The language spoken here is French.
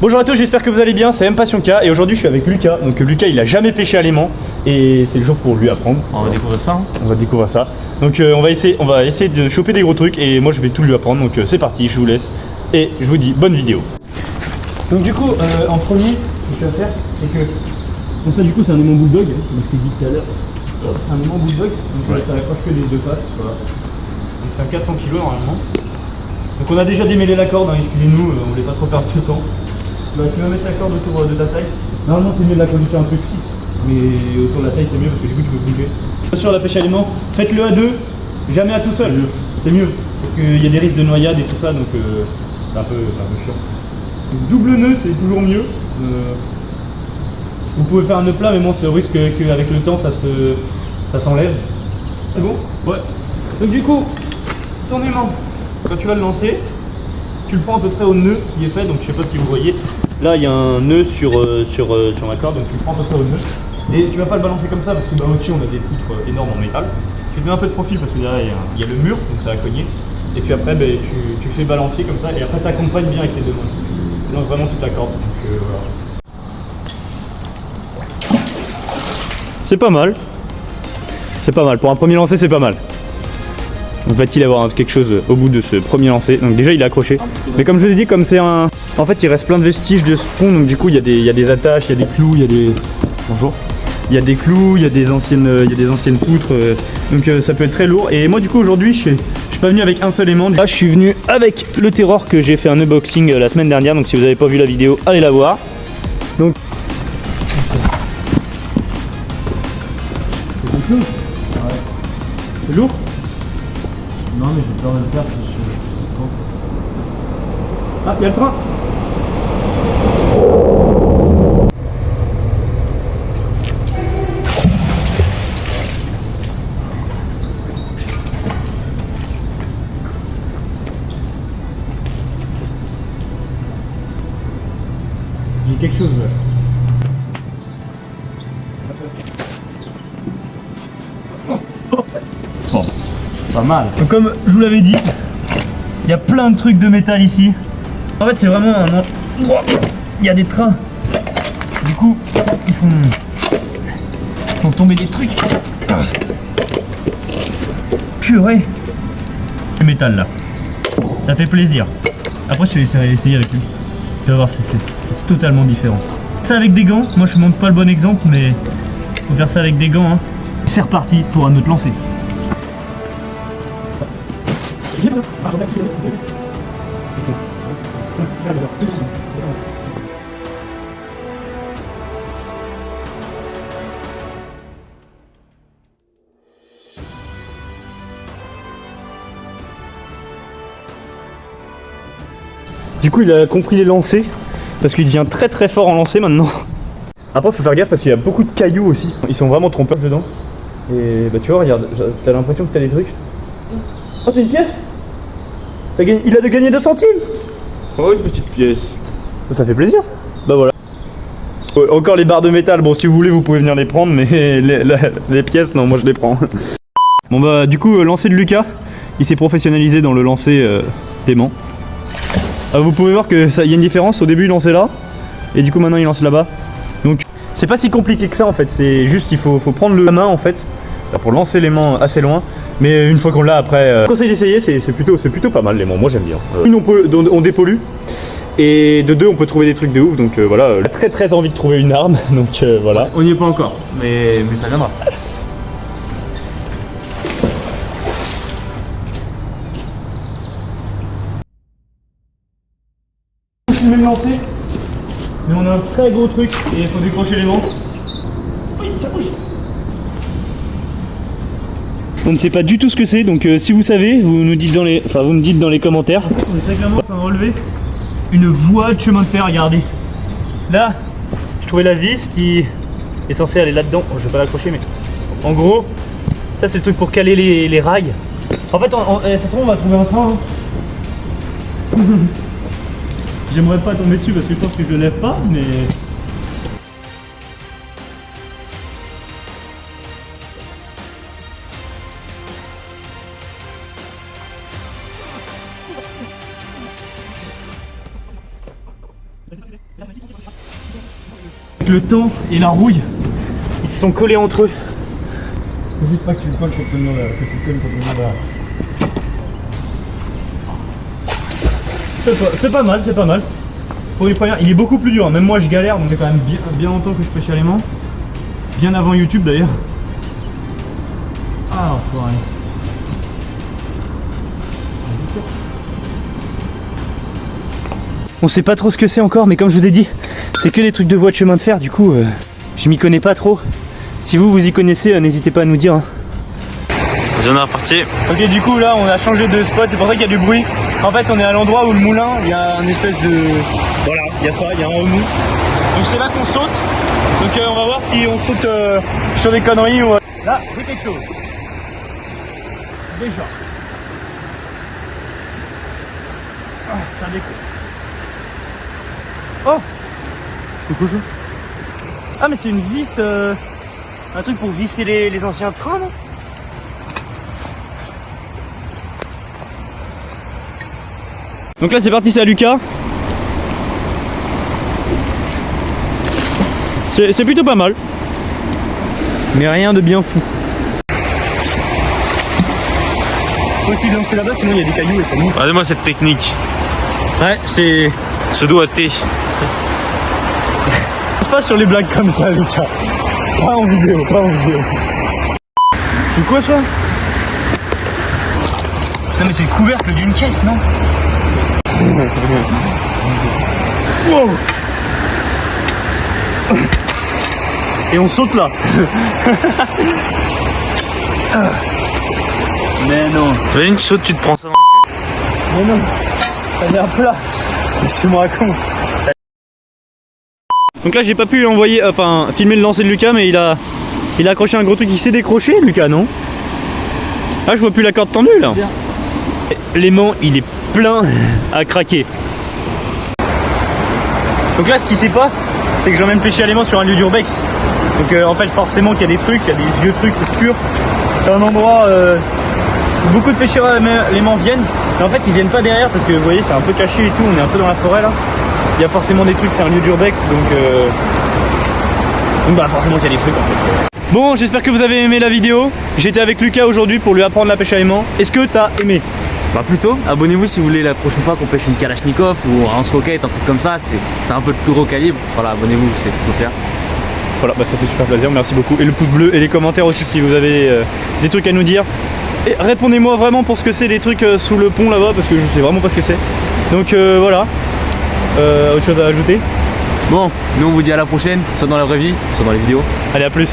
Bonjour à tous, j'espère que vous allez bien, c'est M Passion K et aujourd'hui je suis avec Lucas. Donc Lucas il a jamais pêché à l'aimant et c'est le jour pour lui apprendre. On va découvrir ça. On va découvrir ça. Donc on va essayer de choper des gros trucs et moi je vais tout lui apprendre. Donc c'est parti, je vous laisse et je vous dis bonne vidéo. Donc du coup en premier, ce que tu vas faire c'est que donc ça du coup c'est un aimant bulldog, comme je t'ai dit tout à l'heure. C'est un aimant bulldog, donc ça accroche que les deux faces. Voilà. Donc c'est un 400 kg normalement. Donc on a déjà démêlé la corde, hein, excusez-nous, on voulait pas trop perdre de temps. Tu vas mettre la corde autour de ta taille. Normalement c'est mieux de la conduire un truc fixe, mais autour de la taille c'est mieux parce que du coup tu peux bouger. Sur la pêche à l'aimant, faites-le à deux, jamais à tout seul, c'est mieux. Parce qu'il y a des risques de noyade et tout ça, donc c'est un peu chiant. Donc, double nœud c'est toujours mieux. Vous pouvez faire un nœud plat, mais bon c'est au risque qu'avec le temps ça s'enlève. C'est bon? Ouais. Donc du coup, ton aimant, quand tu vas le lancer, tu le prends à peu près au nœud qui est fait, donc je sais pas si vous voyez. Là il y a un nœud sur ma corde, donc tu le prends à peu près au nœud. Et tu vas pas le balancer comme ça parce que bah, au-dessus on a des poutres énormes en métal. Tu te mets un peu de profil parce que derrière il y a le mur, donc ça va cogner. Et puis après bah, tu fais balancer comme ça et après tu accompagnes bien avec les deux mains. Tu lances vraiment toute la corde. Donc, voilà. C'est pas mal. C'est pas mal. Pour un premier lancer c'est pas mal. Donc va-t-il avoir quelque chose au bout de ce premier lancer? Donc déjà il est accroché. Mais comme je vous l'ai dit, comme c'est un... En fait il reste plein de vestiges de ce pont, donc du coup il y a des attaches, il y a des clous, il y a des... Bonjour. Il y a des clous, il y a des anciennes poutres, donc ça peut être très lourd. Et moi du coup aujourd'hui je suis pas venu avec un seul aimant. Là je suis venu avec le Terror que j'ai fait un unboxing la semaine dernière, donc si vous n'avez pas vu la vidéo, allez la voir. Donc... C'est lourd? Non, mais j'ai peur de le faire si je suis. Ah, il y a le train! J'ai quelque chose là. Bon, pas mal. Donc, comme je vous l'avais dit, il y a plein de trucs de métal ici. En fait, c'est vraiment un endroit. Il y a des trains. Du coup, ils font tomber des trucs. Purée. Le métal là. Ça fait plaisir. Après, je vais essayer avec lui. Tu vas voir, c'est totalement différent. Ça avec des gants. Moi, je montre pas le bon exemple, mais faut faire ça avec des gants. Hein. C'est reparti pour un autre lancer. Du coup il a compris les lancers parce qu'il devient très très fort en lancer maintenant. Après faut faire gaffe parce qu'il y a beaucoup de cailloux aussi. Ils sont vraiment trompeurs dedans. Et bah tu vois regarde, t'as l'impression que t'as des trucs. Oh t'as une pièce? Il a de gagner 2 centimes. Oh, une petite pièce. Ça fait plaisir ça. Bah voilà. Encore les barres de métal, bon si vous voulez vous pouvez venir les prendre, mais les pièces non, moi je les prends. Bon bah du coup lancer de Lucas, il s'est professionnalisé dans le lancer d'aimant. Vous pouvez voir que ça y a une différence, au début il lançait là, et du coup maintenant il lance là-bas. Donc c'est pas si compliqué que ça en fait, c'est juste qu'il faut prendre la main en fait, pour lancer l'aimant assez loin. Mais une fois qu'on l'a après, conseil d'essayer, c'est plutôt pas mal l'aimant, moi j'aime bien. Une on dépollue. Et de deux on peut trouver des trucs de ouf, donc voilà, j'ai très envie de trouver une arme, donc voilà. On n'y est pas encore, mais ça viendra. On filme le lancer, mais on a un très gros truc et il faut décrocher l'aimant. Oui, ça bouge. On ne sait pas du tout ce que c'est, donc si vous savez, vous me dites dans les commentaires. On est très clairement en train de relever une voie de chemin de fer, regardez. Là, je trouvais la vis qui est censée aller là-dedans. Oh, je vais pas l'accrocher, mais en gros, ça c'est le truc pour caler les rails. En fait, ça se trouve, on va trouver un train. Hein. J'aimerais pas tomber dessus parce que je pense que je le lève pas, mais... avec le temps et la rouille, ils se sont collés entre eux. Faut juste pas que tu le colles contre le mur là, que tu le colles contre le mur là. C'est pas mal, c'est pas mal. Pour les premières, il est beaucoup plus dur, hein. Même moi je galère, donc c'est quand même bien longtemps que je pêche à l'aimant. Bien avant YouTube d'ailleurs. Ah, enfoiré. On sait pas trop ce que c'est encore, mais comme je vous ai dit, c'est que des trucs de voie de chemin de fer, du coup je m'y connais pas trop. Si vous y connaissez, n'hésitez pas à nous dire. Hein. J'en ai reparti. Ok, du coup là on a changé de spot, c'est pour ça qu'il y a du bruit. En fait on est à l'endroit où le moulin, il y a une espèce de... Voilà, il y a ça, il y a un remous. Donc c'est là qu'on saute. Donc on va voir si on saute sur des conneries ou... Là, j'ai quelque chose. Déjà. Ah, ça décolle. Oh! C'est quoi ça? Ah mais c'est une vis, un truc pour visser les anciens trains, non? Donc là c'est parti, c'est à Lucas. C'est plutôt pas mal. Mais rien de bien fou. Faut essayer de lancer là-bas, sinon il y a des cailloux et ça mouille. Regardez-moi cette technique. Ouais, c'est... Ce dos à thé. Pas sur les blagues comme ça, Lucas. Pas en vidéo, pas en vidéo. C'est quoi ça? Non mais c'est le couvercle d'une caisse, non? Wow. Et on saute là. Mais non. T'imagines, tu sautes, tu te prends ça dans le cul. Mais non. Ça met un peu là. C'est moi con. Donc là j'ai pas pu envoyer, enfin filmer le lancer de Lucas, mais il a accroché un gros truc, il s'est décroché Lucas, non? Ah, je vois plus la corde tendue là. L'aimant il est plein à craquer. Donc là ce qui sait pas, c'est que je l'emmène pêcher à l'aimant sur un lieu d'urbex. Donc en fait forcément qu'il y a des trucs, il y a des vieux trucs, c'est sûr. C'est un endroit où beaucoup de pêcheurs à l'aimant viennent. Mais en fait ils viennent pas derrière parce que vous voyez c'est un peu caché et tout, on est un peu dans la forêt là. Il y a forcément des trucs, c'est un lieu d'urbex, donc bah forcément qu'il y a des trucs en fait. Bon, j'espère que vous avez aimé la vidéo. J'étais avec Lucas aujourd'hui pour lui apprendre la pêche à l'aimant. Est-ce que t'as aimé? Bah plutôt, abonnez-vous si vous voulez la prochaine fois qu'on pêche une Kalachnikov ou un lance-roquette, un truc comme ça, c'est un peu de plus gros calibre. Voilà, abonnez-vous, c'est ce qu'il faut faire. Voilà, bah ça fait super plaisir, merci beaucoup. Et le pouce bleu et les commentaires aussi si vous avez des trucs à nous dire. Et répondez-moi vraiment pour ce que c'est les trucs sous le pont là-bas parce que je sais vraiment pas ce que c'est. Donc voilà. Autre chose à ajouter? Bon, nous on vous dit à la prochaine, soit dans la vraie vie, soit dans les vidéos. Allez, à plus.